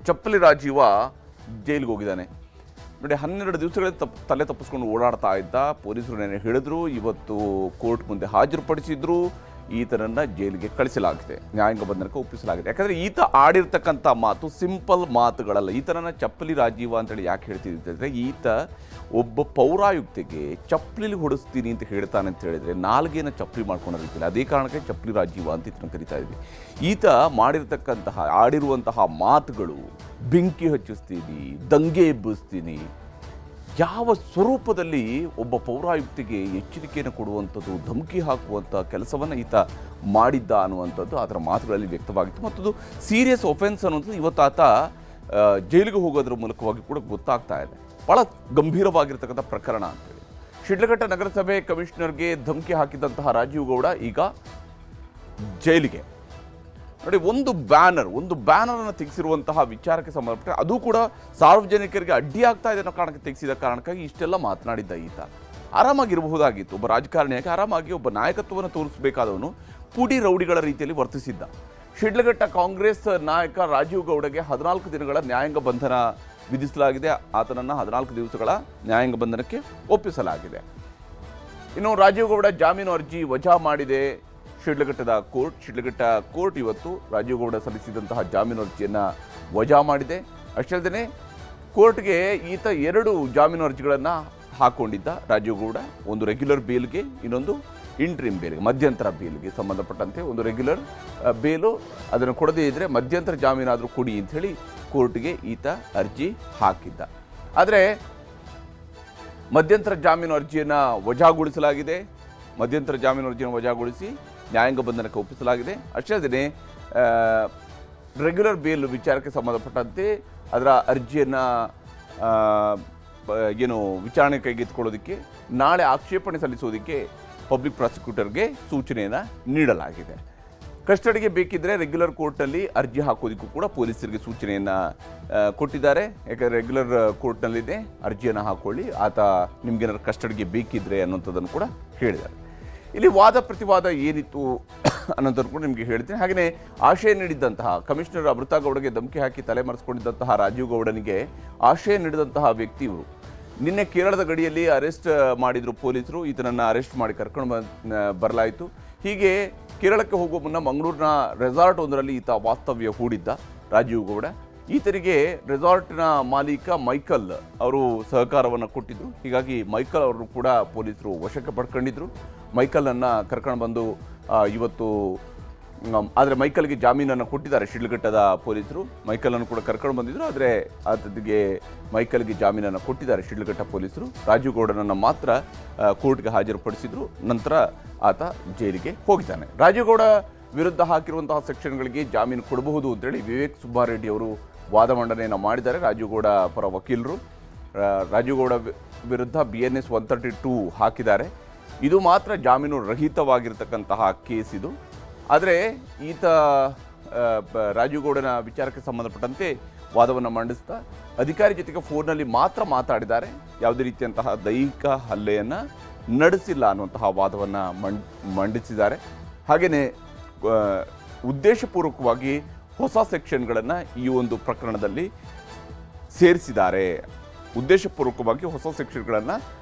ಚಪ್ಪಲಿ ರಾಜೀವ ಜೈಲಿಗೆ ಹೋಗಿದ್ದಾನೆ ನೋಡಿ. 12 ದಿವಸಗಳಲ್ಲಿ ತಲೆ ತಪ್ಪಿಸ್ಕೊಂಡು ಓಡಾಡ್ತಾ ಇದ್ದ. ಪೊಲೀಸರು ನೆನೆ ಹೇಳಿದ್ರು, ಇವತ್ತು ಕೋರ್ಟ್ ಮುಂದೆ ಹಾಜರುಪಡಿಸಿದ್ರು. ಈತನನ್ನು ಜೈಲಿಗೆ ಕಳಿಸಲಾಗಿದೆ, ನ್ಯಾಯಾಂಗ ಬಂಧನಕ್ಕೆ ಒಪ್ಪಿಸಲಾಗಿದೆ. ಯಾಕಂದರೆ ಈತ ಆಡಿರ್ತಕ್ಕಂಥ ಮಾತು ಸಿಂಪಲ್ ಮಾತುಗಳಲ್ಲ. ಈತನನ್ನು ಚಪ್ಪಲಿ ರಾಜೀವ ಅಂತೇಳಿ ಯಾಕೆ ಹೇಳ್ತಿದ್ದರೆ, ಈತ ಒಬ್ಬ ಪೌರಾಯುಕ್ತಿಗೆ ಚಪ್ಪಲಿಲಿ ಹೊಡಿಸ್ತೀನಿ ಅಂತ ಹೇಳ್ತಾನೆ ಅಂತ ಹೇಳಿದರೆ ನಾಲ್ಗೇನ ಚಪ್ಪಲಿ ಮಾಡ್ಕೊಂಡ ರೀತಿಯಲ್ಲಿ, ಅದೇ ಕಾರಣಕ್ಕೆ ಚಪ್ಪಲಿ ರಾಜೀವ ಅಂತ ಇದನ್ನು ಕರಿತಾ ಇದ್ವಿ. ಈತ ಮಾಡಿರ್ತಕ್ಕಂತಹ ಆಡಿರುವಂತಹ ಮಾತುಗಳು, ಬೆಂಕಿ ಹಚ್ಚಿಸ್ತೀನಿ, ದಂಗೆ ಎಬ್ಬಿಸ್ತೀನಿ, ಯಾವ ಸ್ವರೂಪದಲ್ಲಿ ಒಬ್ಬ ಪೌರಾಯುಕ್ತಿಗೆ ಎಚ್ಚರಿಕೆಯನ್ನು ಕೊಡುವಂಥದ್ದು, ಧಮಕಿ ಹಾಕುವಂಥ ಕೆಲಸವನ್ನು ಈತ ಮಾಡಿದ್ದ ಅನ್ನುವಂಥದ್ದು ಅದರ ಮಾತುಗಳಲ್ಲಿ ವ್ಯಕ್ತವಾಗಿತ್ತು. ಮತ್ತು ಸೀರಿಯಸ್ ಒಫೆನ್ಸ್ ಅನ್ನುವಂಥದ್ದು ಇವತ್ತು ಆತ ಜೈಲಿಗೆ ಹೋಗೋದ್ರ ಮೂಲಕವಾಗಿ ಕೂಡ ಗೊತ್ತಾಗ್ತಾ ಇದೆ. ಭಾಳ ಗಂಭೀರವಾಗಿರ್ತಕ್ಕಂಥ ಪ್ರಕರಣ ಅಂತೇಳಿ. ಶಿಡ್ಲಘಟ್ಟ ನಗರಸಭೆ ಕಮಿಷನರ್ಗೆ ಧಮಕಿ ಹಾಕಿದಂತಹ ರಾಜೀವ್ ಗೌಡ ಈಗ ಜೈಲಿಗೆ. ನೋಡಿ, ಒಂದು ಬ್ಯಾನರನ್ನು ತೆಗೆಸಿರುವಂತಹ ವಿಚಾರಕ್ಕೆ ಸಂಬಂಧಪಟ್ಟ, ಅದು ಕೂಡ ಸಾರ್ವಜನಿಕರಿಗೆ ಅಡ್ಡಿಯಾಗ್ತಾ ಇದೆ ಅನ್ನೋ ಕಾರಣಕ್ಕೆ ತೆಗೆಸಿದ ಕಾರಣಕ್ಕಾಗಿ ಇಷ್ಟೆಲ್ಲ ಮಾತನಾಡಿದ್ದ ಈತ. ಆರಾಮಾಗಿರಬಹುದಾಗಿತ್ತು. ಒಬ್ಬ ರಾಜಕಾರಣಿಯಾಗಿ ಆರಾಮಾಗಿ ಒಬ್ಬ ನಾಯಕತ್ವವನ್ನು ತೋರಿಸಬೇಕಾದವನು ಪುಡಿ ರೌಡಿಗಳ ರೀತಿಯಲ್ಲಿ ವರ್ತಿಸಿದ್ದ. ಶಿಡ್ಲಘಟ್ಟ ಕಾಂಗ್ರೆಸ್ ನಾಯಕ ರಾಜೀವ್ ಗೌಡಗೆ 14 ದಿನಗಳ ನ್ಯಾಯಾಂಗ ಬಂಧನ ವಿಧಿಸಲಾಗಿದೆ. ಆತನನ್ನು 14 ದಿವಸಗಳ ನ್ಯಾಯಾಂಗ ಬಂಧನಕ್ಕೆ ಒಪ್ಪಿಸಲಾಗಿದೆ. ಇನ್ನು ರಾಜೀವ್ ಗೌಡ ಜಾಮೀನು ಅರ್ಜಿ ವಜಾ ಮಾಡಿದೆ ಶಿಡ್ಲಘಟ್ಟ ಕೋರ್ಟ್ ಇವತ್ತು ರಾಜೀವ್ ಗೌಡ ಸಲ್ಲಿಸಿದಂತಹ ಜಾಮೀನು ಅರ್ಜಿಯನ್ನು ವಜಾ ಮಾಡಿದೆ. ಅಷ್ಟೇ ಅಲ್ಲದೆ ಕೋರ್ಟ್ಗೆ ಈತ 2 ಜಾಮೀನು ಅರ್ಜಿಗಳನ್ನು ಹಾಕೊಂಡಿದ್ದ ರಾಜೀವ್ ಗೌಡ. ಒಂದು ರೆಗ್ಯುಲರ್ ಬೇಲ್ಗೆ, ಇನ್ನೊಂದು ಇಂಟ್ರಿಮ್ ಬೇಲ್ಗೆ, ಮಧ್ಯಂತರ ಬೇಲ್ಗೆ ಸಂಬಂಧಪಟ್ಟಂತೆ. ಒಂದು ರೆಗ್ಯುಲರ್ ಬೇಲು ಅದನ್ನು ಕೊಡದೇ ಇದ್ದರೆ ಮಧ್ಯಂತರ ಜಾಮೀನಾದರೂ ಕೊಡಿ ಅಂಥೇಳಿ ಕೋರ್ಟ್ಗೆ ಈತ ಅರ್ಜಿ ಹಾಕಿದ್ದ. ಆದರೆ ಮಧ್ಯಂತರ ಜಾಮೀನು ಅರ್ಜಿಯನ್ನು ವಜಾಗೊಳಿಸಲಾಗಿದೆ. ಮಧ್ಯಂತರ ಜಾಮೀನು ಅರ್ಜಿಯನ್ನು ವಜಾಗೊಳಿಸಿ ನ್ಯಾಯಾಂಗ ಬಂಧನಕ್ಕೆ ಒಪ್ಪಿಸಲಾಗಿದೆ. ಅಷ್ಟೇ ಅಲ್ಲದೆ ರೆಗ್ಯುಲರ್ ಬೇಲ್ ವಿಚಾರಕ್ಕೆ ಸಂಬಂಧಪಟ್ಟಂತೆ ಅದರ ಅರ್ಜಿಯನ್ನು ವಿಚಾರಣೆ ಕೈಗೆತ್ತಿಕೊಳ್ಳೋದಕ್ಕೆ ನಾಳೆ ಆಕ್ಷೇಪಣೆ ಸಲ್ಲಿಸೋದಕ್ಕೆ ಪಬ್ಲಿಕ್ ಪ್ರಾಸಿಕ್ಯೂಟರ್ಗೆ ಸೂಚನೆಯನ್ನು ನೀಡಲಾಗಿದೆ. ಕಸ್ಟಡಿಗೆ ಬೇಕಿದ್ದರೆ ರೆಗ್ಯುಲರ್ ಕೋರ್ಟ್ನಲ್ಲಿ ಅರ್ಜಿ ಹಾಕೋದಕ್ಕೂ ಕೂಡ ಪೊಲೀಸರಿಗೆ ಸೂಚನೆಯನ್ನು ಕೊಟ್ಟಿದ್ದಾರೆ. ಯಾಕಂದರೆ ರೆಗ್ಯುಲರ್ ಕೋರ್ಟ್ನಲ್ಲಿದೆ, ಅರ್ಜಿಯನ್ನು ಹಾಕೊಳ್ಳಿ, ಆತ ನಿಮಗೇನಾದ್ರು ಕಸ್ಟಡಿಗೆ ಬೇಕಿದ್ರೆ ಅನ್ನೋಂಥದ್ದನ್ನು ಕೂಡ ಹೇಳಿದ್ದಾರೆ. ಇಲ್ಲಿ ವಾದ ಪ್ರತಿವಾದ ಏನಿತ್ತು ಅನ್ನೋದನ್ನು ಕೂಡ ನಿಮಗೆ ಹೇಳ್ತೀನಿ. ಹಾಗೆಯೇ ಆಶಯ ನೀಡಿದ್ದಂತಹ ಕಮಿಷನರ್ ಅಮೃತಾ ಗೌಡಗೆ ಧಮಕಿ ಹಾಕಿ ತಲೆಮರೆಸಿಕೊಂಡಿದ್ದಂತಹ ರಾಜೀವ್ ಗೌಡನಿಗೆ ಆಶಯ ನೀಡಿದಂತಹ ವ್ಯಕ್ತಿ ಇವರು. ನಿನ್ನೆ ಕೇರಳದ ಗಡಿಯಲ್ಲಿ ಅರೆಸ್ಟ್ ಮಾಡಿದ್ರು ಪೊಲೀಸರು. ಈತನನ್ನು ಅರೆಸ್ಟ್ ಮಾಡಿ ಕರ್ಕೊಂಡು ಬರಲಾಯಿತು. ಹೀಗೆ ಕೇರಳಕ್ಕೆ ಹೋಗುವ ಮುನ್ನ ಮಂಗಳೂರಿನ ರೆಸಾರ್ಟ್ ಒಂದರಲ್ಲಿ ಈತ ವಾಸ್ತವ್ಯ ಹೂಡಿದ್ದ ರಾಜೀವ್ ಗೌಡ. ಈತನಿಗೆ ರೆಸಾರ್ಟ್ನ ಮಾಲೀಕ ಮೈಕಲ್ ಅವರು ಸಹಕಾರವನ್ನು ಕೊಟ್ಟಿದ್ದರು. ಹೀಗಾಗಿ ಮೈಕಲ್ ಅವರನ್ನು ಕೂಡ ಪೊಲೀಸರು ವಶಕ್ಕೆ ಪಡ್ಕೊಂಡಿದ್ರು. ಮೈಕಲನ್ನು ಕರ್ಕೊಂಡು ಬಂದು ಇವತ್ತು, ಆದರೆ ಮೈಕಲ್ಗೆ ಜಾಮೀನನ್ನು ಕೊಟ್ಟಿದ್ದಾರೆ ಶಿಡ್ಲಘಟ್ಟದ ಪೊಲೀಸರು. ಮೈಕಲನ್ನು ಕೂಡ ಕರ್ಕೊಂಡು ಬಂದಿದ್ದರು, ಆದರೆ ಆತನಿಗೆ ಮೈಕಲ್ಗೆ ಜಾಮೀನನ್ನು ಕೊಟ್ಟಿದ್ದಾರೆ ಶಿಡ್ಲಘಟ್ಟ ಪೊಲೀಸರು. ರಾಜೀವ್ ಗೌಡನನ್ನು ಮಾತ್ರ ಕೋರ್ಟ್ಗೆ ಹಾಜರುಪಡಿಸಿದ್ರು. ನಂತರ ಆತ ಜೈಲಿಗೆ ಹೋಗಿದ್ದಾನೆ. ರಾಜೀವ್ ಗೌಡ ವಿರುದ್ಧ ಹಾಕಿರುವಂತಹ ಸೆಕ್ಷನ್ಗಳಿಗೆ ಜಾಮೀನು ಕೊಡಬಹುದು ಅಂತೇಳಿ ವಿವೇಕ್ ಸುಬ್ಬಾರೆಡ್ಡಿ ಅವರು ವಾದ ಮಂಡನೆಯನ್ನು ಮಾಡಿದ್ದಾರೆ. ರಾಜೀವ್ ಗೌಡ ಪರ ವಕೀಲರು ರಾಜೀವ್ ಗೌಡ ವಿರುದ್ಧ BNS 132 ಹಾಕಿದ್ದಾರೆ. ಇದು ಮಾತ್ರ ಜಾಮೀನು ರಹಿತವಾಗಿರ್ತಕ್ಕಂತಹ ಕೇಸ್ ಇದು. ಆದರೆ ಈತ ರಾಜೀವ್ ಗೌಡನ ವಿಚಾರಕ್ಕೆ ಸಂಬಂಧಪಟ್ಟಂತೆ ವಾದವನ್ನು ಮಂಡಿಸ್ತಾ ಅಧಿಕಾರಿ ಜೊತೆಗೆ ಫೋನ್ನಲ್ಲಿ ಮಾತ್ರ ಮಾತಾಡಿದ್ದಾರೆ, ಯಾವುದೇ ರೀತಿಯಂತಹ ದೈಹಿಕ ಹಲ್ಲೆಯನ್ನು ನಡೆಸಿಲ್ಲ ಅನ್ನುವಂತಹ ವಾದವನ್ನು ಮಂಡಿಸಿದ್ದಾರೆ. ಹಾಗೆಯೇ ಉದ್ದೇಶಪೂರ್ವಕವಾಗಿ ಹೊಸ ಸೆಕ್ಷನ್ಗಳನ್ನು ಈ ಒಂದು ಪ್ರಕರಣದಲ್ಲಿ ಸೇರಿಸಿದ್ದಾರೆ, ಉದ್ದೇಶಪೂರ್ವಕವಾಗಿ ಹೊಸ ಸೆಕ್ಷನ್ಗಳನ್ನು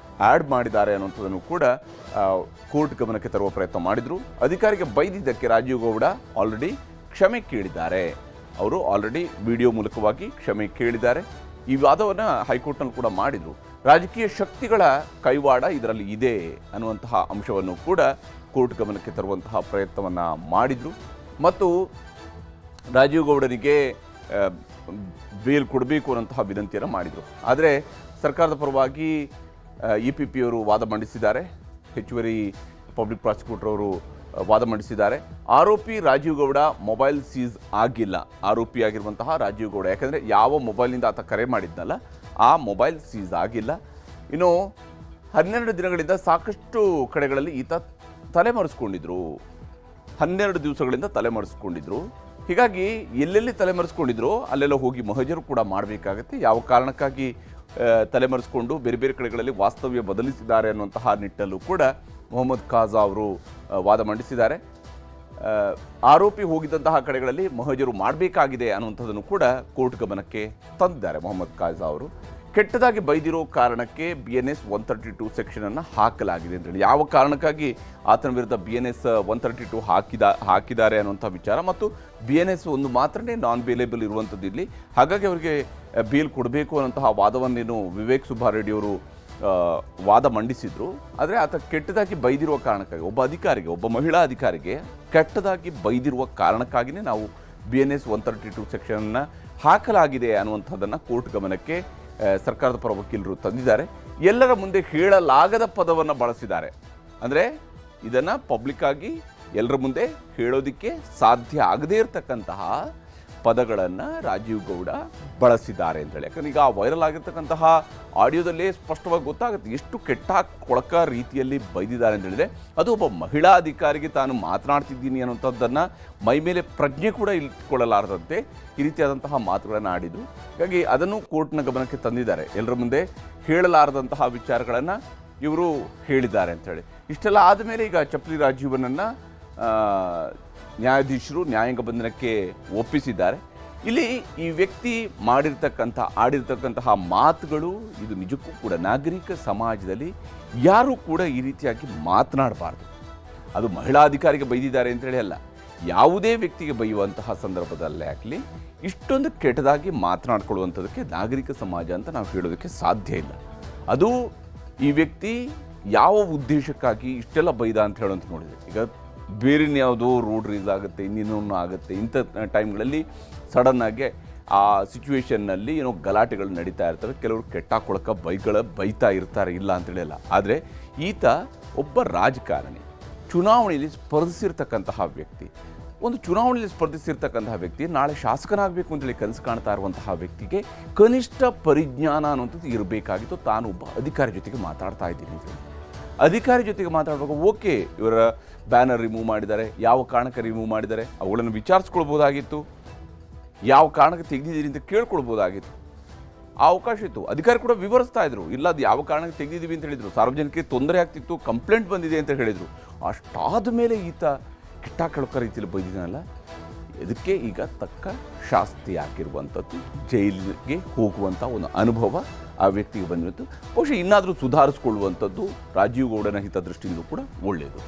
ಆ್ಯಡ್ ಮಾಡಿದ್ದಾರೆ ಅನ್ನುವಂಥದ್ದನ್ನು ಕೂಡ ಕೋರ್ಟ್ ಗಮನಕ್ಕೆ ತರುವ ಪ್ರಯತ್ನ ಮಾಡಿದರು. ಅಧಿಕಾರಿಗೆ ಬೈದಿದ್ದಕ್ಕೆ ರಾಜೀವ್ ಗೌಡ ಆಲ್ರೆಡಿ ಕ್ಷಮೆ ಕೇಳಿದ್ದಾರೆ. ಅವರು ಆಲ್ರೆಡಿ ವಿಡಿಯೋ ಮೂಲಕವಾಗಿ ಕ್ಷಮೆ ಕೇಳಿದ್ದಾರೆ. ಈ ವಾದವನ್ನು ಹೈಕೋರ್ಟ್ನಲ್ಲಿ ಕೂಡ ಮಾಡಿದರು. ರಾಜಕೀಯ ಶಕ್ತಿಗಳ ಕೈವಾಡ ಇದರಲ್ಲಿ ಇದೆ ಅನ್ನುವಂತಹ ಅಂಶವನ್ನು ಕೂಡ ಕೋರ್ಟ್ ಗಮನಕ್ಕೆ ತರುವಂತಹ ಪ್ರಯತ್ನವನ್ನು ಮಾಡಿದರು. ಮತ್ತು ರಾಜೀವ್ ಗೌಡನಿಗೆ ಬೇಲ್ ಕೊಡಬೇಕು ಅನ್ನೋಂತಹ ವಿನಂತಿಯನ್ನು ಮಾಡಿದರು. ಆದರೆ ಸರ್ಕಾರದ ಪರವಾಗಿ EPP ಅವರು ವಾದ ಮಂಡಿಸಿದ್ದಾರೆ. ಹೆಚ್ಚುವರಿ ಪಬ್ಲಿಕ್ ಪ್ರಾಸಿಕ್ಯೂಟರ್ ಅವರು ವಾದ ಮಂಡಿಸಿದ್ದಾರೆ. ಆರೋಪಿ ರಾಜೀವ್ ಗೌಡ ಮೊಬೈಲ್ ಸೀಸ್ ಆಗಿಲ್ಲ. ಆರೋಪಿಯಾಗಿರುವಂತಹ ರಾಜೀವ್ ಗೌಡ, ಯಾಕಂದರೆ ಯಾವ ಮೊಬೈಲ್ನಿಂದ ಆತ ಕರೆ ಮಾಡಿದ್ನಲ್ಲ ಆ ಮೊಬೈಲ್ ಸೀಸ್ ಆಗಿಲ್ಲ. ಇನ್ನು 12 ದಿನಗಳಿಂದ ಸಾಕಷ್ಟು ಕಡೆಗಳಲ್ಲಿ ಈತ ತಲೆಮರೆಸ್ಕೊಂಡಿದ್ರು. 12 ದಿವಸಗಳಿಂದ ತಲೆಮರೆಸ್ಕೊಂಡಿದ್ರು. ಹೀಗಾಗಿ ಎಲ್ಲೆಲ್ಲಿ ತಲೆಮರೆಸ್ಕೊಂಡಿದ್ರು ಅಲ್ಲೆಲ್ಲ ಹೋಗಿ ಮಹಜರು ಕೂಡ ಮಾಡಬೇಕಾಗತ್ತೆ. ಯಾವ ಕಾರಣಕ್ಕಾಗಿ ತಲೆಮರೆಸ್ಕೊಂಡು ಬೇರೆ ಬೇರೆ ಕಡೆಗಳಲ್ಲಿ ವಾಸ್ತವ್ಯ ಬದಲಿಸಿದ್ದಾರೆ ಅನ್ನುವಂತಹ ನಿಟ್ಟಲ್ಲೂ ಕೂಡ ಮೊಹಮ್ಮದ್ ಖಾಜಾ ಅವರು ವಾದ ಮಂಡಿಸಿದ್ದಾರೆ. ಆರೋಪಿ ಹೋಗಿದ್ದಂತಹ ಕಡೆಗಳಲ್ಲಿ ಮಹಜರು ಮಾಡಬೇಕಾಗಿದೆ ಅನ್ನುವಂಥದ್ದನ್ನು ಕೂಡ ಕೋರ್ಟ್ ಗಮನಕ್ಕೆ ತಂದಿದ್ದಾರೆ ಮೊಹಮ್ಮದ್ ಕಾಜಾ ಅವರು. ಕೆಟ್ಟದಾಗಿ ಬೈದಿರೋ ಕಾರಣಕ್ಕೆ BNS 132 ಸೆಕ್ಷನ್ ಅನ್ನು ಹಾಕಲಾಗಿದೆ ಅಂತೇಳಿ. ಯಾವ ಕಾರಣಕ್ಕಾಗಿ ಆತನ ವಿರುದ್ಧ BNS 132 ಹಾಕಿದ್ದಾರೆ ಅನ್ನುವಂಥ ವಿಚಾರ ಮತ್ತು BNS ಒಂದು ಮಾತ್ರನೇ ನಾನ್ ಬೇಲೇಬಲ್ ಇರುವಂಥದ್ದು ಇಲ್ಲಿ. ಹಾಗಾಗಿ ಅವರಿಗೆ ಬೇಲ್ ಕೊಡಬೇಕು ಅನ್ನೋಂತಹ ವಾದವನ್ನೇನು ವಿವೇಕ್ ಸುಬ್ಬಾರೆಡ್ಡಿ ಅವರು ವಾದ ಮಂಡಿಸಿದ್ರು. ಆದರೆ ಆತ ಕೆಟ್ಟದಾಗಿ ಬೈದಿರುವ ಕಾರಣಕ್ಕಾಗಿ ಒಬ್ಬ ಮಹಿಳಾ ಅಧಿಕಾರಿಗೆ ಕೆಟ್ಟದಾಗಿ ಬೈದಿರುವ ಕಾರಣಕ್ಕಾಗಿಯೇ ನಾವು BNS 132 ಸೆಕ್ಷನ್ನ ಹಾಕಲಾಗಿದೆ ಅನ್ನುವಂಥದ್ದನ್ನು ಕೋರ್ಟ್ ಗಮನಕ್ಕೆ ಸರ್ಕಾರದ ಪರ ವಕೀಲರು ತಂದಿದ್ದಾರೆ. ಎಲ್ಲರ ಮುಂದೆ ಹೇಳಲಾಗದ ಪದವನ್ನು ಬಳಸಿದ್ದಾರೆ. ಅಂದರೆ ಇದನ್ನು ಪಬ್ಲಿಕ್ ಆಗಿ ಎಲ್ಲರ ಮುಂದೆ ಹೇಳೋದಕ್ಕೆ ಸಾಧ್ಯ ಆಗದೇ ಇರತಕ್ಕಂತಹ ಪದಗಳನ್ನು ರಾಜೀವ್ ಗೌಡ ಬಳಸಿದ್ದಾರೆ ಅಂತೇಳಿ. ಯಾಕಂದ್ರೆ ಈಗ ವೈರಲ್ ಆಗಿರ್ತಕ್ಕಂತಹ ಆಡಿಯೋದಲ್ಲೇ ಸ್ಪಷ್ಟವಾಗಿ ಗೊತ್ತಾಗುತ್ತೆ ಎಷ್ಟು ಕೆಟ್ಟ ಕೊಳಕ ರೀತಿಯಲ್ಲಿ ಬೈದಿದ್ದಾರೆ ಅಂತ ಹೇಳಿದ್ರೆ, ಅದು ಒಬ್ಬ ಮಹಿಳಾ ಅಧಿಕಾರಿಗೆ ತಾನು ಮಾತನಾಡ್ತಿದ್ದೀನಿ ಅನ್ನೋಂಥದ್ದನ್ನು ಮೈ ಮೇಲೆ ಪ್ರಜ್ಞೆ ಕೂಡ ಇಟ್ಕೊಳ್ಳಲಾರದಂತೆ ಈ ರೀತಿಯಾದಂತಹ ಮಾತುಗಳನ್ನು ಆಡಿದರು. ಹಾಗಾಗಿ ಅದನ್ನು ಕೋರ್ಟ್ನ ಗಮನಕ್ಕೆ ತಂದಿದ್ದಾರೆ. ಎಲ್ಲರ ಮುಂದೆ ಹೇಳಲಾರದಂತಹ ವಿಚಾರಗಳನ್ನು ಇವರು ಹೇಳಿದ್ದಾರೆ ಅಂಥೇಳಿ. ಇಷ್ಟೆಲ್ಲ ಆದಮೇಲೆ ಈಗ ಚಪ್ಲಿ ರಾಜೀವನನ್ನು ನ್ಯಾಯಾಧೀಶರು ನ್ಯಾಯಾಂಗ ಬಂಧನಕ್ಕೆ ಒಪ್ಪಿಸಿದ್ದಾರೆ. ಇಲ್ಲಿ ಈ ವ್ಯಕ್ತಿ ಆಡಿರ್ತಕ್ಕಂತಹ ಮಾತುಗಳು ಇದು ನಿಜಕ್ಕೂ ಕೂಡ ನಾಗರಿಕ ಸಮಾಜದಲ್ಲಿ ಯಾರೂ ಕೂಡ ಈ ರೀತಿಯಾಗಿ ಮಾತನಾಡಬಾರ್ದು. ಅದು ಮಹಿಳಾ ಅಧಿಕಾರಿಗೆ ಬೈದಿದ್ದಾರೆ ಅಂತೇಳಿ ಅಲ್ಲ, ಯಾವುದೇ ವ್ಯಕ್ತಿಗೆ ಬೈಯುವಂತಹ ಸಂದರ್ಭದಲ್ಲೇ ಆಗಲಿ ಇಷ್ಟೊಂದು ಕೆಟ್ಟದಾಗಿ ಮಾತನಾಡ್ಕೊಳ್ಳುವಂಥದ್ದಕ್ಕೆ ನಾಗರಿಕ ಸಮಾಜ ಅಂತ ನಾವು ಹೇಳೋದಕ್ಕೆ ಸಾಧ್ಯ ಇಲ್ಲ. ಅದು ಈ ವ್ಯಕ್ತಿ ಯಾವ ಉದ್ದೇಶಕ್ಕಾಗಿ ಇಷ್ಟೆಲ್ಲ ಬೈದ ಅಂತ ಹೇಳೋಂತ ನೋಡಿದೆ. ಈಗ ಬೇರೆನ ಯಾವುದೋ ರೋಡ್ ರೀಸ್ ಆಗುತ್ತೆ, ಇನ್ನೇನೋ ಆಗುತ್ತೆ, ಇಂಥ ಟೈಮ್ಗಳಲ್ಲಿ ಸಡನ್ನಾಗಿ ಆ ಸಿಚುವೇಶನ್ನಲ್ಲಿ ಏನೋ ಗಲಾಟೆಗಳು ನಡೀತಾ ಇರ್ತವೆ. ಕೆಲವರು ಕೆಟ್ಟ ಕೊಳಕ ಬೈತಾ ಇರ್ತಾರೆ, ಇಲ್ಲ ಅಂತೇಳಿ ಅಲ್ಲ. ಆದರೆ ಈತ ಒಬ್ಬ ರಾಜಕಾರಣಿ, ಚುನಾವಣೆಯಲ್ಲಿ ಸ್ಪರ್ಧಿಸಿರ್ತಕ್ಕಂತಹ ವ್ಯಕ್ತಿ. ಒಂದು ಚುನಾವಣೆಯಲ್ಲಿ ಸ್ಪರ್ಧಿಸಿರ್ತಕ್ಕಂತಹ ವ್ಯಕ್ತಿ ನಾಳೆ ಶಾಸಕನಾಗಬೇಕು ಅಂತೇಳಿ ಕನಸು ಕಾಣ್ತಾ ಇರುವಂತಹ ವ್ಯಕ್ತಿಗೆ ಕನಿಷ್ಠ ಪರಿಜ್ಞಾನ ಅನ್ನುವಂಥದ್ದು ಇರಬೇಕಾಗಿತ್ತು. ತಾನು ಒಬ್ಬ ಅಧಿಕಾರಿ ಜೊತೆಗೆ ಮಾತಾಡ್ತಾ ಇದ್ದೀನಿ ಅಂತೇಳಿ. ಅಧಿಕಾರಿ ಜೊತೆಗೆ ಮಾತಾಡುವಾಗ ಓಕೆ, ಇವರ ಬ್ಯಾನರ್ ರಿಮೂವ್ ಮಾಡಿದ್ದಾರೆ, ಯಾವ ಕಾರಣಕ್ಕೆ ರಿಮೂವ್ ಮಾಡಿದ್ದಾರೆ ಅವುಗಳನ್ನು ವಿಚಾರಿಸ್ಕೊಳ್ಬೋದಾಗಿತ್ತು, ಯಾವ ಕಾರಣಕ್ಕೆ ತೆಗೆದಿದ್ದೀರಿ ಅಂತ ಕೇಳ್ಕೊಳ್ಬೋದಾಗಿತ್ತು, ಆ ಅವಕಾಶ ಇತ್ತು. ಅಧಿಕಾರಿ ಕೂಡ ವಿವರಿಸ್ತಾ ಇದ್ರು, ಇಲ್ಲ ಅದು ಯಾವ ಕಾರಣಕ್ಕೆ ತೆಗೆದಿದ್ದೀವಿ ಅಂತ ಹೇಳಿದರು, ಸಾರ್ವಜನಿಕರಿಗೆ ತೊಂದರೆ ಆಗ್ತಿತ್ತು, ಕಂಪ್ಲೇಂಟ್ ಬಂದಿದೆ ಅಂತ ಹೇಳಿದರು. ಅಷ್ಟಾದ ಮೇಲೆ ಈತ ಕೆಟ್ಟ ಕೆಳಕ ರೀತಿಯಲ್ಲಿ ಬೈದಿದ್ದಾನಲ್ಲ, ಇದಕ್ಕೆ ಈಗ ತಕ್ಕ ಶಾಸ್ತಿ ಹಾಕಿರುವಂಥದ್ದು, ಜೈಲಿಗೆ ಹೋಗುವಂಥ ಒಂದು ಅನುಭವ ಆ ವ್ಯಕ್ತಿಗೆ ಬಂದಿತ್ತು. ಬಹುಶಃ ಇನ್ನಾದರೂ ಸುಧಾರಿಸ್ಕೊಳ್ಳುವಂಥದ್ದು ರಾಜೀವ್ ಗೌಡನ ಹಿತದೃಷ್ಟಿಯಿಂದ ಕೂಡ ಒಳ್ಳೆಯದು.